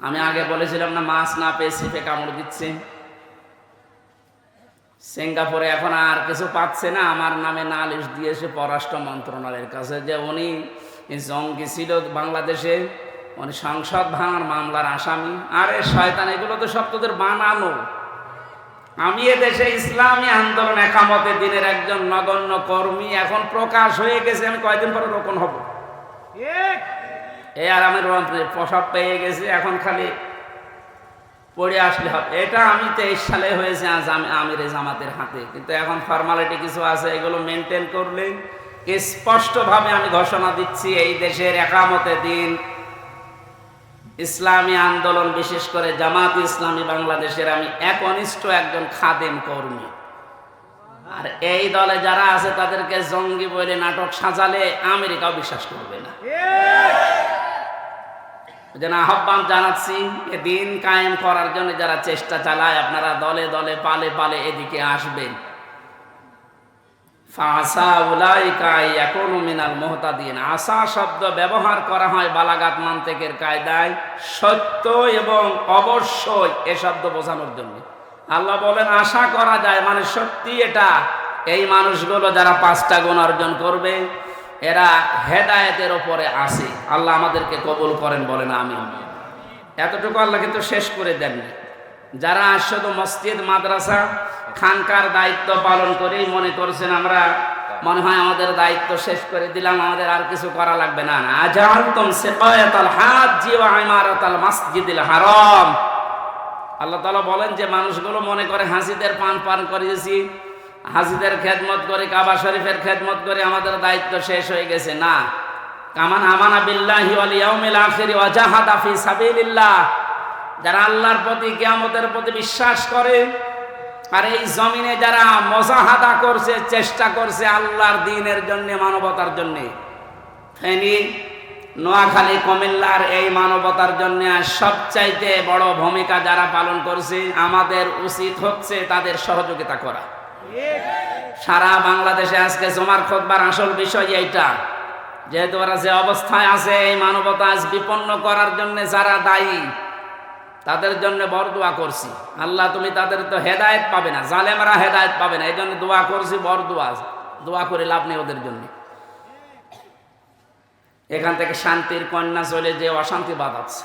আমি আগে বলেছিলাম না, মাছ না পেয়ে ছিপে কামড় দিচ্ছে। সিঙ্গাপুরে এখন আর কিছু পাচ্ছে না, আমার নামে নালিশ দিয়েছে পররাষ্ট্র মন্ত্রণালয়ের কাছে যে উনি জঙ্গি ছিল বাংলাদেশে, উনি সংসদ ভাঙার মামলার আসামি। আরে শয়তান, এগুলো তো সব তোদের বানানো। আমি এদেশে ইসলামী আন্দোলন একামতে দিনের একজন নগণ্য কর্মী, এখন প্রকাশ হয়ে গেছে। আমি কয়দিন পরে রোপণ হব, এই আর আমি প্রসব পেয়ে গেছি, এখন খালি পড়ে আসলে হবে। এটা আমি 23 সালে হয়েছে আজ আমির জামাতের হাতে, কিন্তু এখন ফর্মালিটি কিছু আছে, এগুলো মেনটেন করলে স্পষ্টভাবে আমি ঘোষণা দিচ্ছি, এই দেশের একামতে দিন ইসলামী আন্দোলন, বিশেষ করে জামাত ইসলামী বাংলাদেশের আমি একনিষ্ঠ একজন খাদেম কর্মী। আর এই দলে যারা আছে তাদেরকে জঙ্গি বলে নাটক সাজালে আমেরিকাও বিশ্বাস করবে না। যেন আহ্বান জানাচ্ছি, এ দিন কায়েম করার জন্য যারা চেষ্টা চালায়, আপনারা দলে দলে পালে পালে এদিকে আসবেন। ফাসা উলাইকা ইয়াকুনু মিনাল মুহতাদিন। আসা শব্দ ব্যবহার করা হয় বালাগাত মান্তিকের কায়দায় সত্য এবং অবশ্যই এ শব্দ বোঝানোর জন্য। আল্লাহ বলেন আশা করা যায়, মানে সত্যি এটা। এই মানুষগুলো যারা 5টা গুণ অর্জন করবে, এরা হেদায়েতের ওপরে আছে। আল্লাহ আমাদেরকে কবুল করেন, বলেন আমিন। এতটুকু আল্লাহ কিন্তু শেষ করে দেননি। যারা শুধু মসজিদ মাদ্রাসা খানকার দায়িত্ব পালন করেই মনে করছেন আমরা মনে হয় আমাদের দায়িত্ব শেষ করে দিলাম, আমাদের আর কিছু করা লাগবে না। আজালতুম সিকায়াতাল হাজ্জি ওয়া ইমারাতাল মাসজিদিল হারাম। আল্লাহ তাআলা বলেন যে মানুষগুলো মনে করে হাজিদের পান করিয়েছি, হাজিদের খেদমত করে, কাবা শরীফের খেদমত করে আমাদের দায়িত্ব শেষ হয়ে গেছে। না, কামান আমানা বিল্লাহি ওয়াল ইয়াউমিল আখির ওয়া জাহাদা ফি সাবিলিল্লাহ, যারা আল্লাহর প্রতি, কিয়ামতের প্রতি বিশ্বাস করে, আর এই জমিনে যারা মুজাহাদা করছে, চেষ্টা করছে আল্লাহর দ্বীনের জন্য, মানবতার জন্য, ফেনী, নোয়াখালী, কুমিল্লার এই মানবতার জন্য সবচাইতে বড় ভূমিকা যারা পালন করছে, আমাদের উচিত হচ্ছে তাদের সহযোগিতা করা। সারা বাংলাদেশে আজকে জুমার খুতবার আসল বিষয় এইটা, যেহেতু ওরা যে অবস্থায় আছে, এই মানবতা আজ বিপন্ন করার জন্য যারা দায়ী, তাদের জন্য বড় দোয়া করছি। আল্লাহ তুমি তাদের তো হেদায়েত পাবে না, জালেমরা হেদায়েত পাবে না, এই জন্য দোয়া করছি, বড় দোয়া করে লাভ নেই ওদের জন্য। এখান থেকে শান্তির কন্যা চলে যে অশান্তি বাঁধাচ্ছে,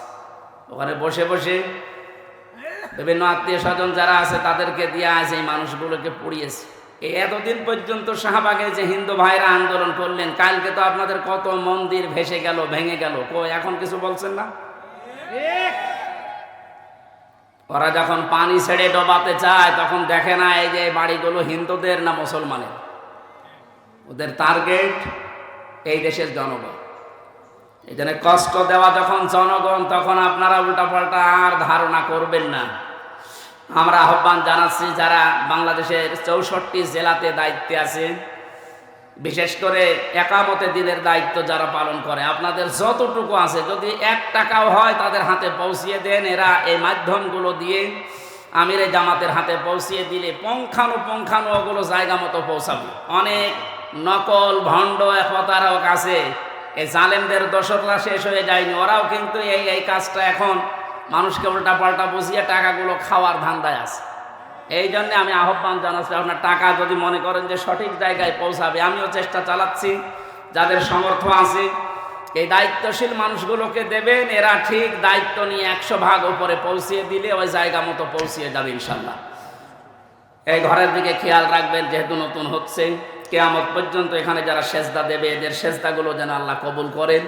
ওখানে বসে বসে বিভিন্ন আত্মীয় স্বজন যারা আছে তাদেরকে দিয়ে আজ এই মানুষগুলোকে পুড়িয়েছে। এই এতদিন পর্যন্ত শাহবাগে যে হিন্দু ভাইরা আন্দোলন করলেন, কালকে তো আপনাদের কত মন্দির ভেসে গেল, ভেঙে গেল, এখন কিছু বলছেন না? ওরা যখন পানি ছেড়ে ডোবাতে চায়, তখন দেখে না এই যে বাড়িগুলো হিন্দুদের না মুসলমানের। ওদের টার্গেট এই দেশের জনগণ। এই জন্য কষ্ট দেওয়া যখন জনগণ, তখন আপনারা উল্টাপাল্টা আর ধারণা করবেন না। আমরা আহ্বান জানাচ্ছি, যারা বাংলাদেশের 64 জেলাতে দায়িত্বে আছে, বিশেষ করে একামতে দিনের দায়িত্ব যারা পালন করে, আপনাদের যতটুকু আছে, যদি 1 টাকাও হয় তাদের হাতে পৌঁছিয়ে দেন। এরা এই মাধ্যমগুলো দিয়ে আমিরে জামাতের হাতে পৌঁছিয়ে দিলে পঙ্খানু ওগুলো জায়গা মতো পৌঁছাবে। অনেক নকল ভণ্ড প্রতারক আছে, এই জালেমদের দোসররা শেষ হয়ে যায়নি, ওরাও কিন্তু এই কাজটা এখন মানুষকে উল্টা পাল্টা বুঝিয়ে টাকাগুলো খাওয়ার ধান্দায় আছে। এই জন্য আমি আহ্বান জানাচ্ছি, আপনার টাকা যদি মনে করেন যে সঠিক জায়গায় পৌঁছাবে, আমিও চেষ্টা চালাচ্ছি, যাদের সামর্থ্য আছে এই দায়িত্বশীল মানুষগুলোকে দেবেন। এরা ঠিক দায়িত্ব নিয়ে 100 ভাগ উপরে পৌঁছিয়ে দিলে ওই জায়গা মতো পৌঁছিয়ে যাবে ইনশাল্লাহ। এই ঘরের দিকে খেয়াল রাখবেন, যেহেতু নতুন হচ্ছে, কিয়ামত পর্যন্ত এখানে যারা সেজদা দেবে, এদের সেজদাগুলো যেন আল্লাহ কবুল করেন।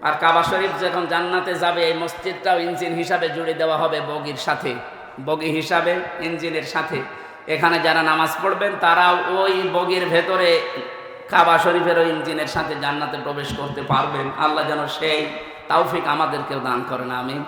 আর কাবা শরীফ যখন জান্নাতে যাবে, এই মসজিদটাও ইঞ্জিন হিসাবে জুড়ে দেওয়া হবে বগির সাথে, বগি হিসাবে ইঞ্জিনের সাথে। এখানে যারা নামাজ পড়বেন তারাও ওই বগির ভেতরে কাবা শরীফের ওই ইঞ্জিনের সাথে জান্নাতে প্রবেশ করতে পারবেন। আল্লাহ যেন সেই তৌফিক আমাদেরকেও দান করেন, আমিন।